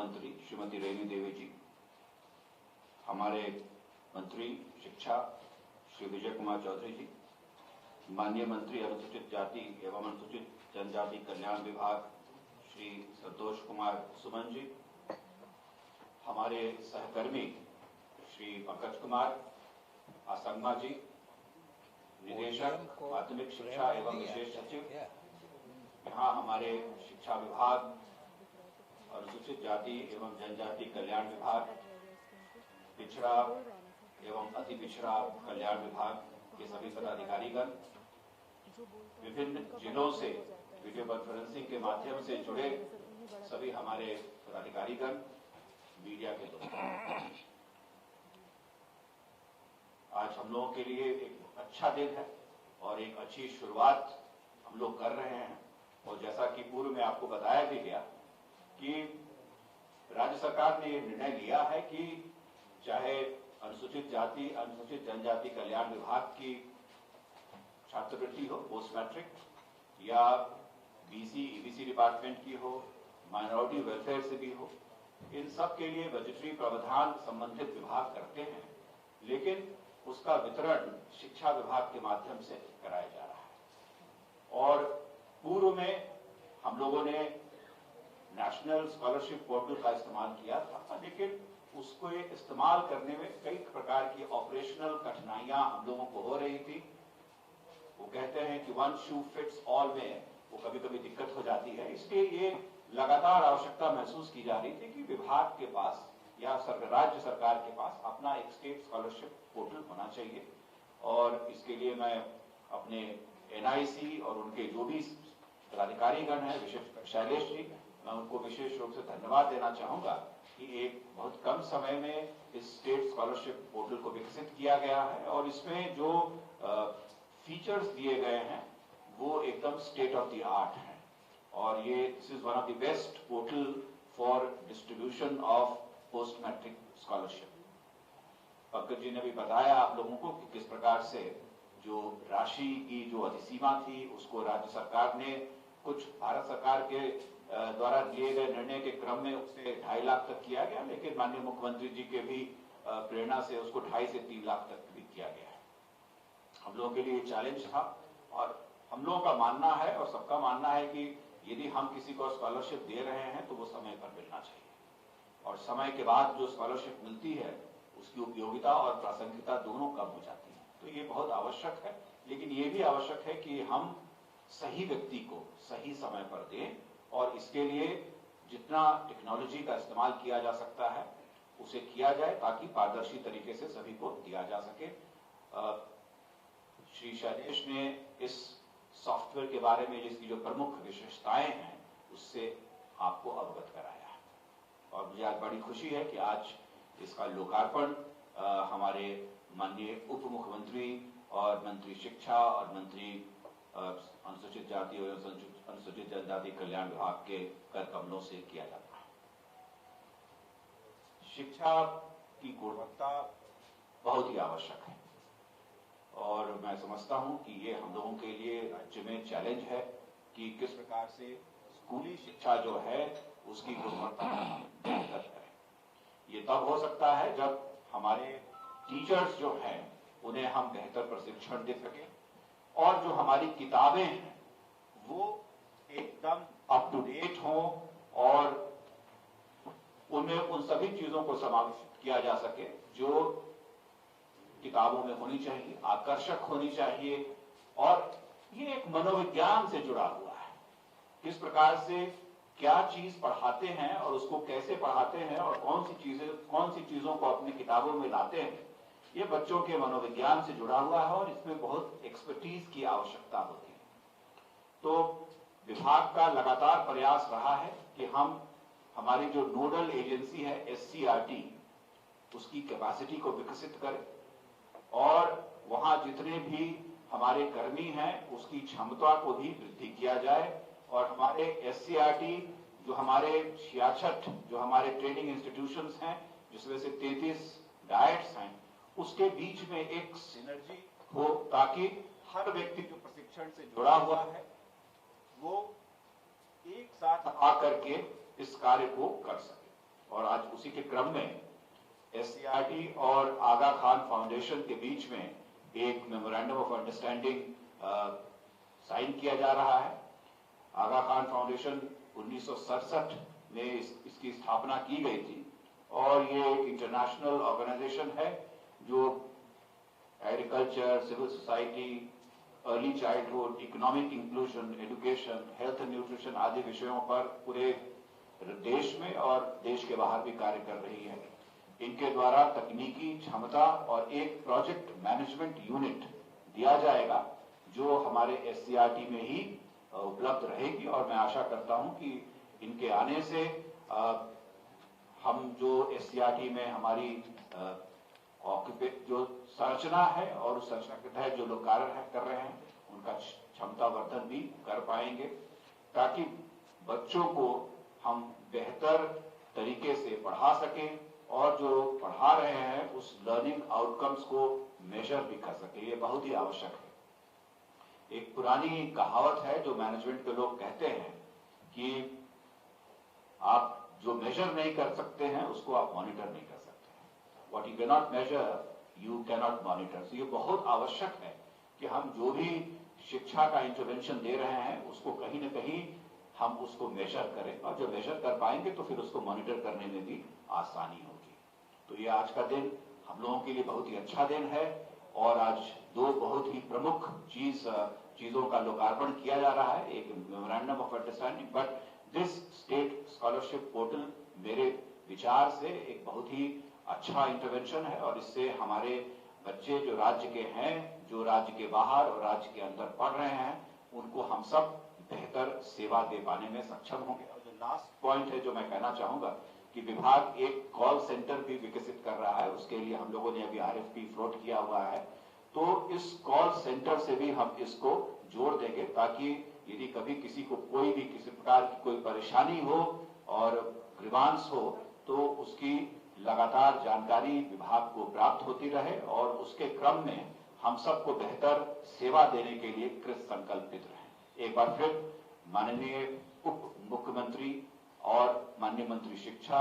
मंत्री श्रीमती रेणु देवी जी, हमारे मंत्री शिक्षा श्री विजय कुमार चौधरी जी, माननीय मंत्री अनुसूचित जाति एवं अनुसूचित जनजाति कल्याण विभाग श्री संतोष कुमार सुमन जी, हमारे सहकर्मी श्री पंकज कुमार आसंगमा जी, निदेशक माध्यमिक शिक्षा एवं विशेष सचिव, यहाँ हमारे शिक्षा विभाग, अनुसूचित जाति एवं जनजाति कल्याण विभाग, पिछड़ा एवं अति पिछड़ा कल्याण विभाग के सभी पदाधिकारीगण, विभिन्न जिलों से वीडियो कॉन्फ्रेंसिंग के माध्यम से जुड़े सभी हमारे पदाधिकारीगण, मीडिया के दोस्त, आज हम लोगों के लिए एक अच्छा दिन है और एक अच्छी शुरुआत हम लोग कर रहे हैं। और जैसा कि पूर्व में आपको बताया भी गया कि राज्य सरकार ने ये निर्णय लिया है कि चाहे अनुसूचित जाति अनुसूचित जनजाति कल्याण विभाग की छात्रवृत्ति हो पोस्ट मैट्रिक, या बीसी ईबीसी डिपार्टमेंट की हो, माइनॉरिटी वेलफेयर से भी हो, इन सब के लिए बजटरी प्रावधान संबंधित विभाग करते हैं, लेकिन उसका वितरण शिक्षा विभाग के माध्यम से कराया जा रहा है। और पूर्व में हम लोगों ने नेशनल स्कॉलरशिप पोर्टल का इस्तेमाल किया था, लेकिन उसको इस्तेमाल करने में कई प्रकार की ऑपरेशनल कठिनाइयां हम लोगों को हो रही थी। वो कहते हैं कि वन शू फिट्स ऑल में वो कभी कभी दिक्कत हो जाती है, इसलिए ये लगातार आवश्यकता महसूस की जा रही थी कि विभाग के पास या राज्य सरकार के पास अपना एक स्टेट स्कॉलरशिप पोर्टल होना चाहिए। और इसके लिए मैं अपने एनआईसी और उनके जो भी पदाधिकारीगण हैं, विशेषकर शैलेश जी, मैं उनको विशेष रूप से धन्यवाद देना चाहूंगा कि एक बहुत कम समय में इस स्टेट स्कॉलरशिप पोर्टल को विकसित किया गया है और इसमें जो फीचर्स दिए गए हैं वो एकदम स्टेट ऑफ द आर्ट हैं। और ये this is one of the best portal for distribution of post matric scholarship. Pankaj ji ने भी बताया आप लोगों को कि किस प्रकार से जो राशि की जो अधिसीमा थी उसको राज्य सरकार ने कुछ भारत सरकार के द्वारा लिए गए निर्णय के क्रम में उसे 2.5 लाख तक किया गया, लेकिन माननीय मुख्यमंत्री जी के भी प्रेरणा से उसको 2.5 से 3 लाख तक भी किया गया है। हम लोगों के लिए चैलेंज था और हम लोगों का मानना है और सबका मानना है कि यदि हम किसी को स्कॉलरशिप दे रहे हैं तो वो समय पर मिलना चाहिए, और समय के बाद जो स्कॉलरशिप मिलती है उसकी उपयोगिता और प्रासंगिकता दोनों कम हो जाती है। तो ये बहुत आवश्यक है, लेकिन ये भी आवश्यक है कि हम सही व्यक्ति को सही समय पर दें, और इसके लिए जितना टेक्नोलॉजी का इस्तेमाल किया जा सकता है उसे किया जाए ताकि पारदर्शी तरीके से सभी को दिया जा सके। श्री शैलेश ने इस सॉफ्टवेयर के बारे में जिसकी जो प्रमुख विशेषताएं हैं उससे आपको अवगत कराया है, और मुझे आज बड़ी खुशी है कि आज इसका लोकार्पण हमारे माननीय उप मुख्यमंत्री और मंत्री शिक्षा और मंत्री अनुसूचित जाति और अनुसूचित जनजाति कल्याण विभाग के कर कमलों से किया जाता है। शिक्षा की गुणवत्ता बहुत ही आवश्यक है, और मैं समझता हूं कि ये हम लोगों के लिए राज्य में चैलेंज है कि किस प्रकार से स्कूली शिक्षा जो है उसकी गुणवत्ता बेहतर करें। ये तब हो सकता है जब हमारे टीचर्स जो हैं उन्हें हम बेहतर प्रशिक्षण दे सकें, और जो हमारी किताबें हैं वो एकदम अप टू डेट हों और उनमें उन सभी चीजों को समाविष्ट किया जा सके जो किताबों में होनी चाहिए, आकर्षक होनी चाहिए। और ये एक मनोविज्ञान से जुड़ा हुआ है, किस प्रकार से क्या चीज पढ़ाते हैं और उसको कैसे पढ़ाते हैं और कौन सी चीजों को अपनी किताबों में लाते हैं, ये बच्चों के मनोविज्ञान से जुड़ा हुआ है और इसमें बहुत एक्सपर्टीज की आवश्यकता होती है। तो विभाग का लगातार प्रयास रहा है कि हम हमारी जो नोडल एजेंसी है एससीईआरटी उसकी कैपेसिटी को विकसित करें, और वहां जितने भी हमारे कर्मी हैं उसकी क्षमता को भी वृद्धि किया जाए, और हमारे एससीईआरटी जो हमारे 66 जो हमारे ट्रेनिंग इंस्टीट्यूशंस हैं जिसमें से 33 डायट्स हैं उसके बीच में एक सिनर्जी हो ताकि हर व्यक्ति जो प्रशिक्षण से जुड़ा हुआ है वो एक साथ आकर के इस कार्य को कर सके। और आज उसी के क्रम में SCERT और आगा खान फाउंडेशन के बीच में एक मेमोरेंडम ऑफ अंडरस्टैंडिंग साइन किया जा रहा है। आगा खान फाउंडेशन 1967 में इसकी स्थापना की गई थी और ये एक इंटरनेशनल ऑर्गेनाइजेशन है जो agriculture, civil society, early childhood, economic inclusion, education, health and nutrition आदि विषयों पर पूरे देश में और देश के बाहर भी कार्य कर रही है। इनके द्वारा तकनीकी क्षमता और एक प्रोजेक्ट मैनेजमेंट यूनिट दिया जाएगा जो हमारे SCERT में ही उपलब्ध रहेगी और मैं आशा करता हूं कि इनके आने से हम जो SCERT में हमारी जो संरचना है और उस संरचना के तहत जो लोग कार्य कर रहे हैं उनका क्षमता वर्धन भी कर पाएंगे, ताकि बच्चों को हम बेहतर तरीके से पढ़ा सकें और जो पढ़ा रहे हैं उस लर्निंग आउटकम्स को मेजर भी कर सके। ये बहुत ही आवश्यक है। एक पुरानी कहावत है जो मैनेजमेंट के लोग कहते हैं कि आप जो मेजर नहीं कर सकते हैं उसको आप मॉनिटर नहीं कर सकते हैं। What you can not measure you can not monitor. तो ये बहुत आवश्यक है कि हम जो भी शिक्षा का इंटरवेंशन दे रहे हैं उसको कहीं न कहीं हम उसको मेजर करें और जब मेजर कर पाएंगे तो फिर उसको मॉनिटर करने में भी आसानी होगी। तो ये आज का दिन हम लोगों के लिए बहुत ही अच्छा दिन है और आज दो बहुत ही प्रमुख चीजों का लोकार्पण किया जा रहा है। एक memorandum of understanding, but this state scholarship portal मेरे विचार से एक बहुत ही अच्छा इंटरवेंशन है और इससे हमारे बच्चे जो राज्य के हैं, जो राज्य के बाहर और राज्य के अंदर पढ़ रहे हैं, उनको हम सब बेहतर सेवा दे पाने में सक्षम होंगे। और जो लास्ट पॉइंट है जो मैं कहना चाहूंगा कि विभाग एक कॉल सेंटर भी विकसित कर रहा है। उसके लिए हम लोगों ने अभी RFP फ्लोट किया हुआ है, तो इस कॉल सेंटर से भी हम इसको जोड़ देंगे ताकि यदि कभी किसी को कोई भी किसी प्रकार की कोई परेशानी हो और ग्रीवांस हो तो उसकी लगातार जानकारी विभाग को प्राप्त होती रहे और उसके क्रम में हम सबको बेहतर सेवा देने के लिए कृत संकल्पित रहें। एक बार फिर माननीय उप मुख्यमंत्री और माननीय मंत्री शिक्षा